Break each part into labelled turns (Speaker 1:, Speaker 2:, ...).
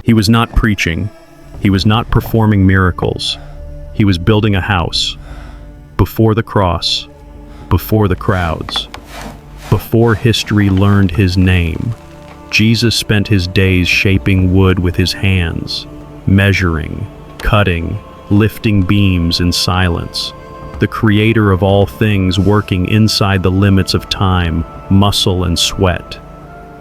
Speaker 1: He was not preaching. He was not performing miracles. He was building a house. Before the cross, before the crowds, before history learned his name, Jesus spent his days shaping wood with his hands, measuring, cutting, lifting beams in silence. The creator of all things working inside the limits of time, muscle, and sweat.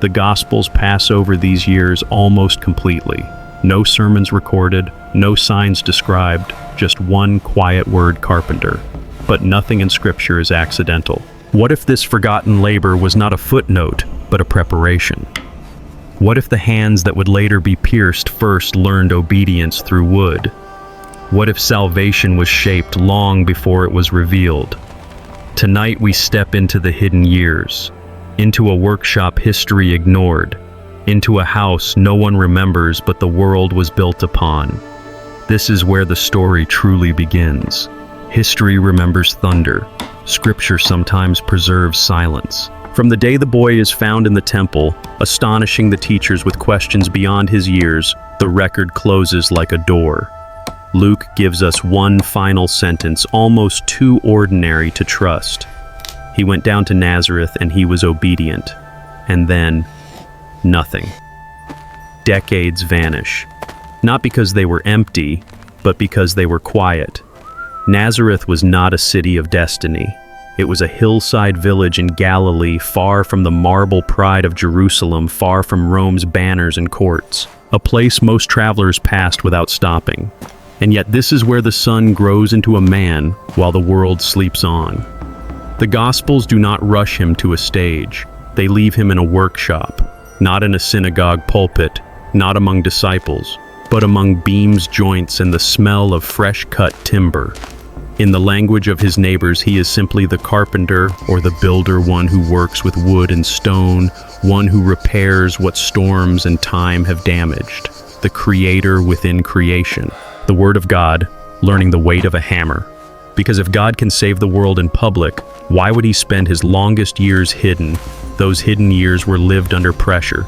Speaker 1: The Gospels pass over these years almost completely. No sermons recorded, no signs described, just one quiet word, Carpenter. But nothing in Scripture is accidental. What if this forgotten labor was not a footnote, but a preparation? What if the hands that would later be pierced first learned obedience through wood? What if salvation was shaped long before it was revealed? Tonight we step into the hidden years, into a workshop history ignored, into a house no one remembers but the world was built upon. This is where the story truly begins. History remembers thunder. Scripture sometimes preserves silence. From the day the boy is found in the temple, astonishing the teachers with questions beyond his years, the record closes like a door. Luke gives us one final sentence, almost too ordinary to trust. He went down to Nazareth and he was obedient. And then, nothing. Decades vanish. Not because they were empty, but because they were quiet. Nazareth was not a city of destiny. It was a hillside village in Galilee, far from the marble pride of Jerusalem, far from Rome's banners and courts. A place most travelers passed without stopping. And yet this is where the son grows into a man while the world sleeps on. The Gospels do not rush him to a stage. They leave him in a workshop, not in a synagogue pulpit, not among disciples, but among beams, joints, and the smell of fresh-cut timber. In the language of his neighbors, he is simply the carpenter or the builder, one who works with wood and stone, one who repairs what storms and time have damaged, the creator within creation. The Word of God, learning the weight of a hammer. Because if God can save the world in public, why would he spend his longest years hidden? Those hidden years were lived under pressure.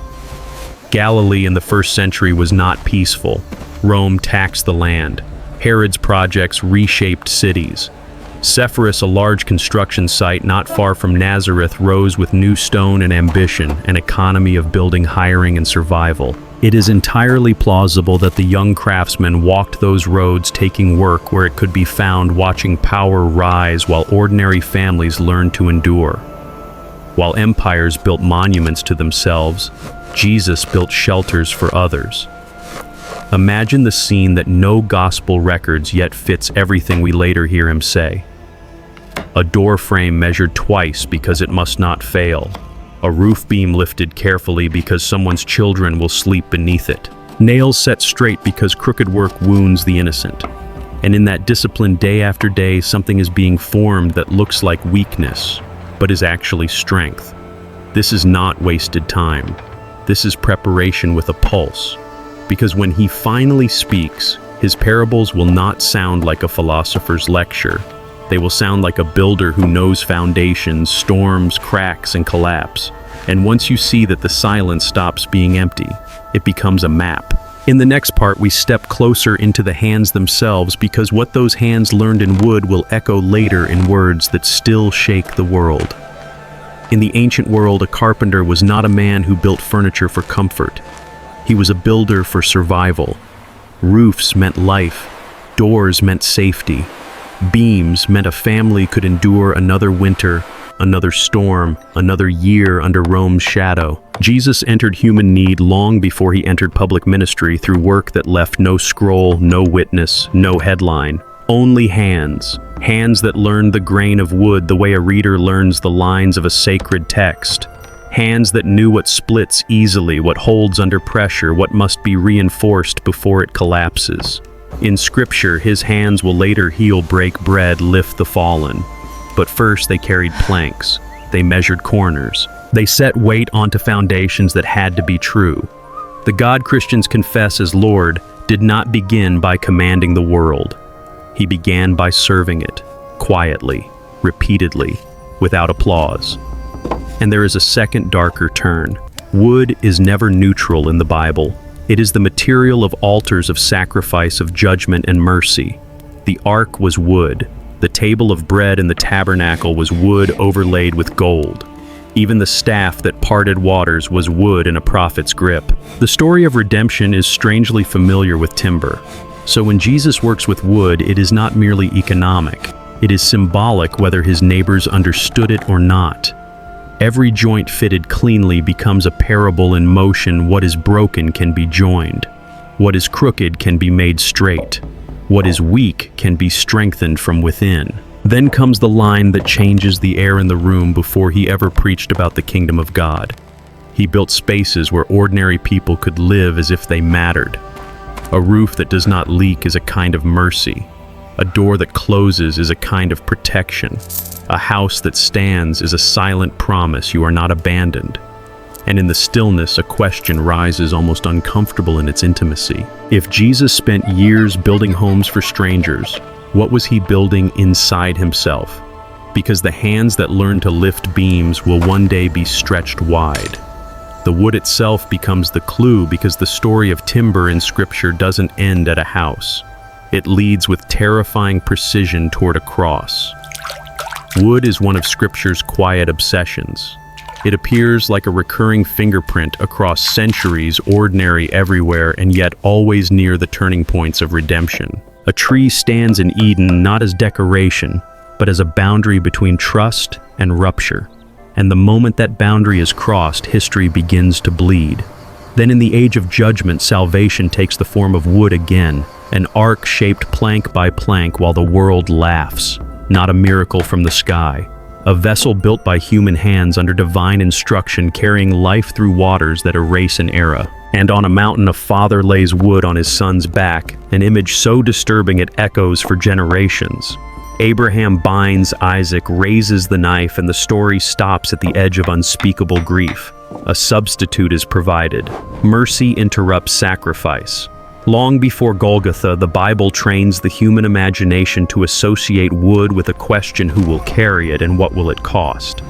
Speaker 1: Galilee in the first century was not peaceful. Rome taxed the land. Herod's projects reshaped cities. Sepphoris, a large construction site not far from Nazareth, rose with new stone and ambition, an economy of building, hiring, and survival. It is entirely plausible that the young craftsman walked those roads taking work where it could be found, watching power rise while ordinary families learned to endure. While empires built monuments to themselves, Jesus built shelters for others. Imagine the scene that no gospel records yet fits everything we later hear him say. A door frame measured twice because it must not fail. A roof beam lifted carefully because someone's children will sleep beneath it. Nails set straight because crooked work wounds the innocent. And in that discipline, day after day, something is being formed that looks like weakness, but is actually strength. This is not wasted time. This is preparation with a pulse. Because when he finally speaks, his parables will not sound like a philosopher's lecture. They will sound like a builder who knows foundations, storms, cracks, and collapse. And once you see that the silence stops being empty, it becomes a map. In the next part, we step closer into the hands themselves, because what those hands learned in wood will echo later in words that still shake the world. In the ancient world, a carpenter was not a man who built furniture for comfort. He was a builder for survival. Roofs meant life. Doors meant safety. Beams meant a family could endure another winter, another storm, another year under Rome's shadow. Jesus entered human need long before he entered public ministry through work that left no scroll, no witness, no headline. Only hands. Hands that learned the grain of wood the way a reader learns the lines of a sacred text. Hands that knew what splits easily, what holds under pressure, what must be reinforced before it collapses. In Scripture, his hands will later heal, break bread, lift the fallen. But first they carried planks. They measured corners. They set weight onto foundations that had to be true. The God Christians confess as Lord did not begin by commanding the world. He began by serving it, quietly, repeatedly, without applause. And there is a second darker turn. Wood is never neutral in the Bible. It is the material of altars of sacrifice, of judgment and mercy. The ark was wood. The table of bread in the tabernacle was wood overlaid with gold. Even the staff that parted waters was wood in a prophet's grip. The story of redemption is strangely familiar with timber. So when Jesus works with wood, it is not merely economic. It is symbolic, whether his neighbors understood it or not. Every joint fitted cleanly becomes a parable in motion. What is broken can be joined. What is crooked can be made straight. What is weak can be strengthened from within. Then comes the line that changes the air in the room before he ever preached about the kingdom of God. He built spaces where ordinary people could live as if they mattered. A roof that does not leak is a kind of mercy. A door that closes is a kind of protection. A house that stands is a silent promise you are not abandoned. And in the stillness, a question rises, almost uncomfortable in its intimacy. If Jesus spent years building homes for strangers, what was he building inside himself? Because the hands that learn to lift beams will one day be stretched wide. The wood itself becomes the clue, because the story of timber in Scripture doesn't end at a house. It leads with terrifying precision toward a cross. Wood is one of Scripture's quiet obsessions. It appears like a recurring fingerprint across centuries, ordinary everywhere, and yet always near the turning points of redemption. A tree stands in Eden not as decoration, but as a boundary between trust and rupture. And the moment that boundary is crossed, history begins to bleed. Then in the age of judgment, salvation takes the form of wood again, an ark shaped plank by plank while the world laughs. Not a miracle from the sky. A vessel built by human hands under divine instruction, carrying life through waters that erase an era. And on a mountain, a father lays wood on his son's back, an image so disturbing it echoes for generations. Abraham binds Isaac, raises the knife, and the story stops at the edge of unspeakable grief. A substitute is provided. Mercy interrupts sacrifice. Long before Golgotha, the Bible trains the human imagination to associate wood with a question: who will carry it and what will it cost?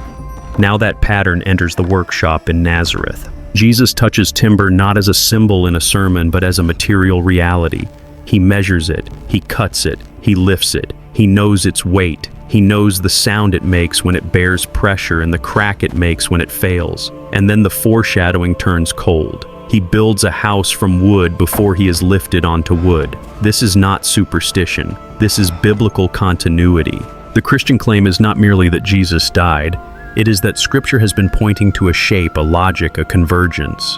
Speaker 1: Now that pattern enters the workshop in Nazareth. Jesus touches timber not as a symbol in a sermon, but as a material reality. He measures it, he cuts it, he lifts it, he knows its weight, he knows the sound it makes when it bears pressure and the crack it makes when it fails. And then the foreshadowing turns cold. He builds a house from wood before he is lifted onto wood. This is not superstition. This is biblical continuity. The Christian claim is not merely that Jesus died. It is that Scripture has been pointing to a shape, a logic, a convergence.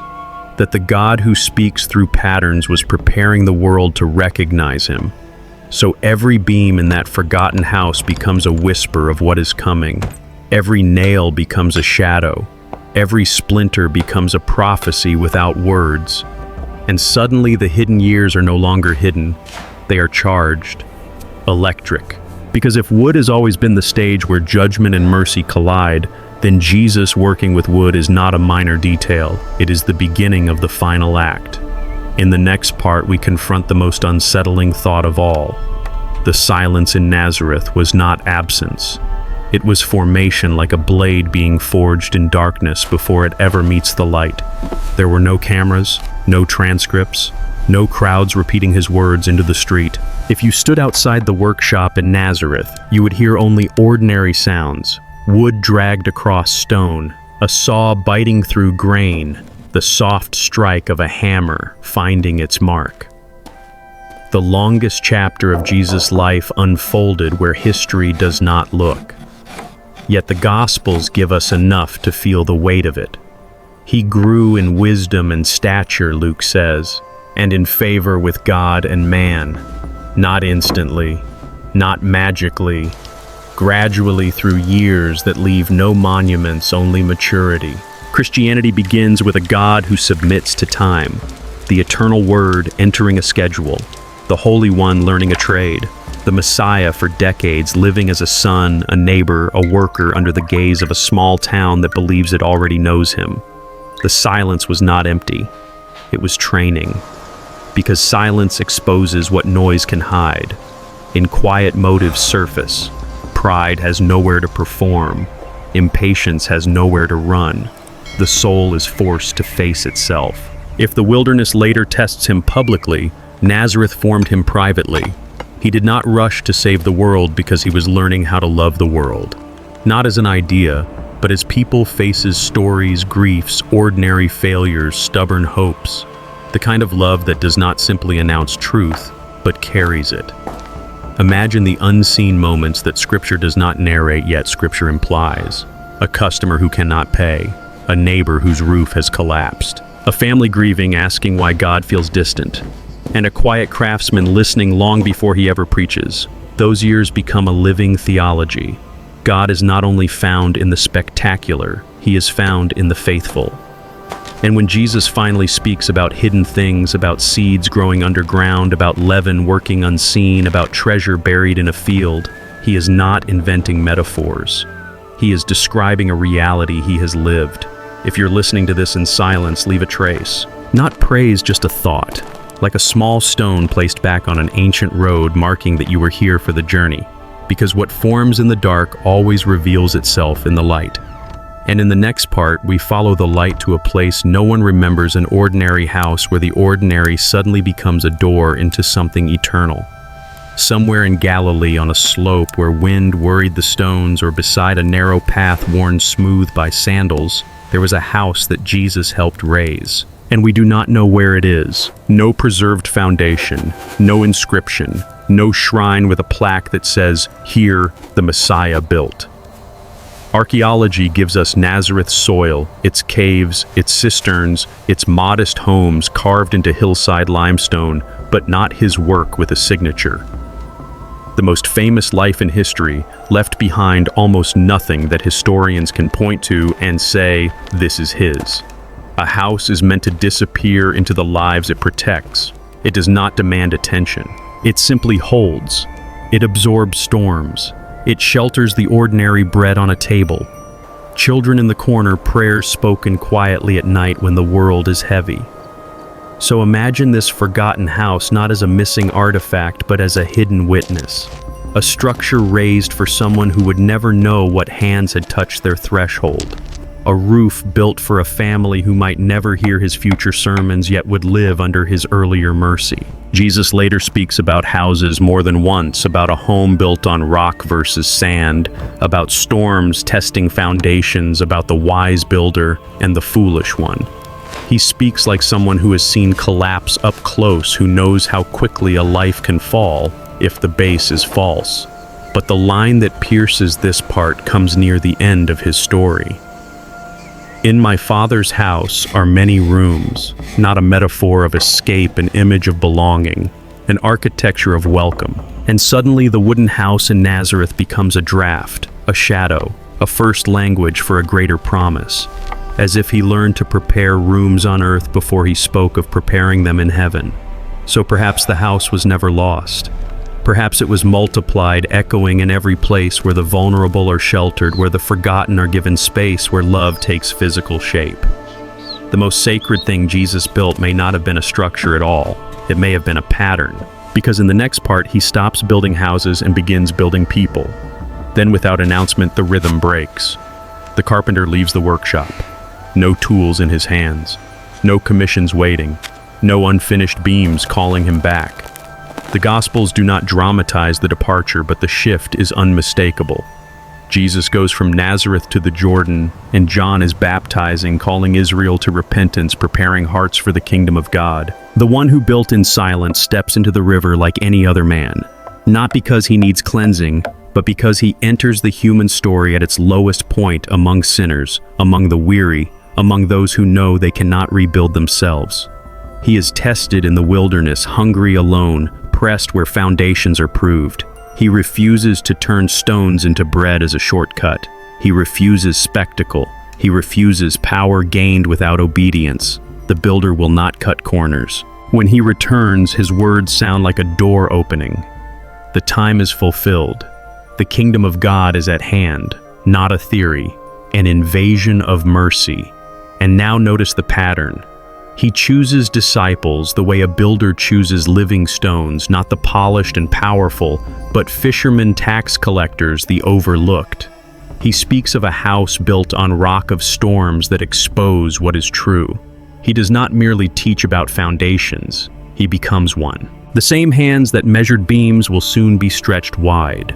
Speaker 1: That the God who speaks through patterns was preparing the world to recognize him. So every beam in that forgotten house becomes a whisper of what is coming. Every nail becomes a shadow. Every splinter becomes a prophecy without words. And suddenly the hidden years are no longer hidden. They are charged. Electric. Because if wood has always been the stage where judgment and mercy collide, then Jesus working with wood is not a minor detail. It is the beginning of the final act. In the next part, we confront the most unsettling thought of all. The silence in Nazareth was not absence. It was formation, like a blade being forged in darkness before it ever meets the light. There were no cameras, no transcripts, no crowds repeating his words into the street. If you stood outside the workshop in Nazareth, you would hear only ordinary sounds. Wood dragged across stone, a saw biting through grain, the soft strike of a hammer finding its mark. The longest chapter of Jesus' life unfolded where history does not look. Yet the Gospels give us enough to feel the weight of it. He grew in wisdom and stature, Luke says, and in favor with God and man, not instantly, not magically, gradually through years that leave no monuments, only maturity. Christianity begins with a God who submits to time, the eternal Word entering a schedule, the Holy One learning a trade, the Messiah for decades living as a son, a neighbor, a worker under the gaze of a small town that believes it already knows him. The silence was not empty. It was training. Because silence exposes what noise can hide. In quiet motives surface. Pride has nowhere to perform. Impatience has nowhere to run. The soul is forced to face itself. If the wilderness later tests him publicly, Nazareth formed him privately. He did not rush to save the world because he was learning how to love the world. Not as an idea, but as people faces stories, griefs, ordinary failures, stubborn hopes. The kind of love that does not simply announce truth, but carries it. Imagine the unseen moments that Scripture does not narrate yet Scripture implies. A customer who cannot pay, a neighbor whose roof has collapsed, a family grieving asking why God feels distant, and a quiet craftsman listening long before he ever preaches. Those years become a living theology. God is not only found in the spectacular, he is found in the faithful. And when Jesus finally speaks about hidden things, about seeds growing underground, about leaven working unseen, about treasure buried in a field, he is not inventing metaphors. He is describing a reality he has lived. If you're listening to this in silence, leave a trace. Not praise, just a thought, like a small stone placed back on an ancient road marking that you were here for the journey. Because what forms in the dark always reveals itself in the light. And in the next part, we follow the light to a place no one remembers, an ordinary house where the ordinary suddenly becomes a door into something eternal. Somewhere in Galilee on a slope where wind worried the stones, or beside a narrow path worn smooth by sandals, there was a house that Jesus helped raise. And we do not know where it is. No preserved foundation, no inscription, no shrine with a plaque that says, "Here the Messiah built." Archaeology gives us Nazareth's soil, its caves, its cisterns, its modest homes carved into hillside limestone, but not his work with a signature. The most famous life in history left behind almost nothing that historians can point to and say, this is his. A house is meant to disappear into the lives it protects. It does not demand attention. It simply holds. It absorbs storms. It shelters the ordinary bread on a table. Children in the corner, prayers spoken quietly at night when the world is heavy. So imagine this forgotten house not as a missing artifact, but as a hidden witness. A structure raised for someone who would never know what hands had touched their threshold. A roof built for a family who might never hear his future sermons yet would live under his earlier mercy. Jesus later speaks about houses more than once, about a home built on rock versus sand, about storms testing foundations, about the wise builder and the foolish one. He speaks like someone who has seen collapse up close, who knows how quickly a life can fall if the base is false. But the line that pierces this part comes near the end of his story. In my Father's house are many rooms, not a metaphor of escape, an image of belonging, an architecture of welcome. And suddenly the wooden house in Nazareth becomes a draft, a shadow, a first language for a greater promise, as if he learned to prepare rooms on earth before he spoke of preparing them in heaven. So perhaps the house was never lost. Perhaps it was multiplied, echoing in every place where the vulnerable are sheltered, where the forgotten are given space, where love takes physical shape. The most sacred thing Jesus built may not have been a structure at all. It may have been a pattern. Because in the next part, he stops building houses and begins building people. Then without announcement, the rhythm breaks. The carpenter leaves the workshop. No tools in his hands. No commissions waiting. No unfinished beams calling him back. The Gospels do not dramatize the departure, but the shift is unmistakable. Jesus goes from Nazareth to the Jordan, and John is baptizing, calling Israel to repentance, preparing hearts for the kingdom of God. The one who built in silence steps into the river like any other man, not because he needs cleansing, but because he enters the human story at its lowest point, among sinners, among the weary, among those who know they cannot rebuild themselves. He is tested in the wilderness, hungry alone, pressed where foundations are proved. He refuses to turn stones into bread as a shortcut. He refuses spectacle. He refuses power gained without obedience. The builder will not cut corners. When he returns, his words sound like a door opening. The time is fulfilled. The kingdom of God is at hand, not a theory, an invasion of mercy. And now notice the pattern. He chooses disciples the way a builder chooses living stones, not the polished and powerful, but fishermen, tax collectors, the overlooked. He speaks of a house built on rock of storms that expose what is true. He does not merely teach about foundations, he becomes one. The same hands that measured beams will soon be stretched wide.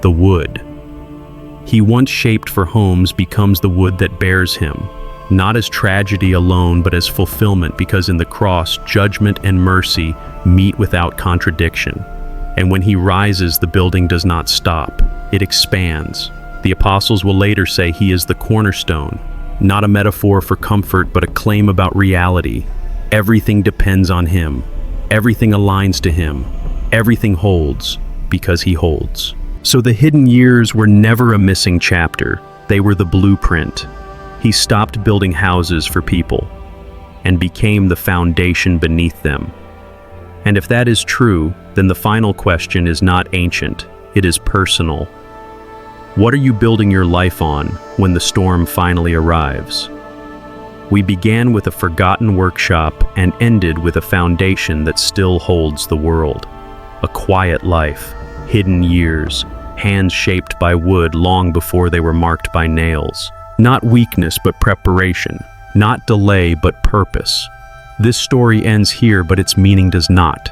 Speaker 1: The wood. He once shaped for homes becomes the wood that bears him, not as tragedy alone but as fulfillment, because in the cross judgment and mercy meet without contradiction. And when he rises, the building does not stop, it expands. The apostles will later say he is the cornerstone, not a metaphor for comfort but a claim about reality. Everything depends on him, everything aligns to him, everything holds because he holds. So the hidden years were never a missing chapter, they were the blueprint. He stopped building houses for people and became the foundation beneath them. And if that is true, then the final question is not ancient, it is personal. What are you building your life on when the storm finally arrives? We began with a forgotten workshop and ended with a foundation that still holds the world. A quiet life, hidden years, hands shaped by wood long before they were marked by nails. Not weakness but preparation, not delay but purpose. This story ends here, but its meaning does not.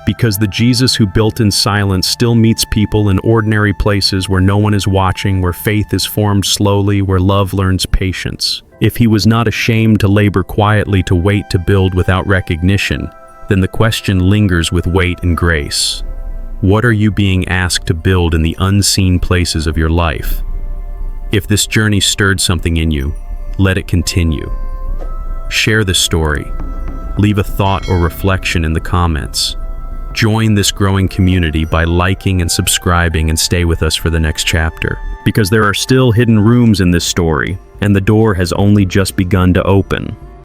Speaker 1: Because the Jesus who built in silence still meets people in ordinary places where no one is watching, where faith is formed slowly, where love learns patience. If he was not ashamed to labor quietly, to wait, to build without recognition, then the question lingers with weight and grace. What are you being asked to build in the unseen places of your life? If this journey stirred something in you, let it continue. Share this story. Leave a thought or reflection in the comments. Join this growing community by liking and subscribing, and stay with us for the next chapter. Because there are still hidden rooms in this story, and the door has only just begun to open.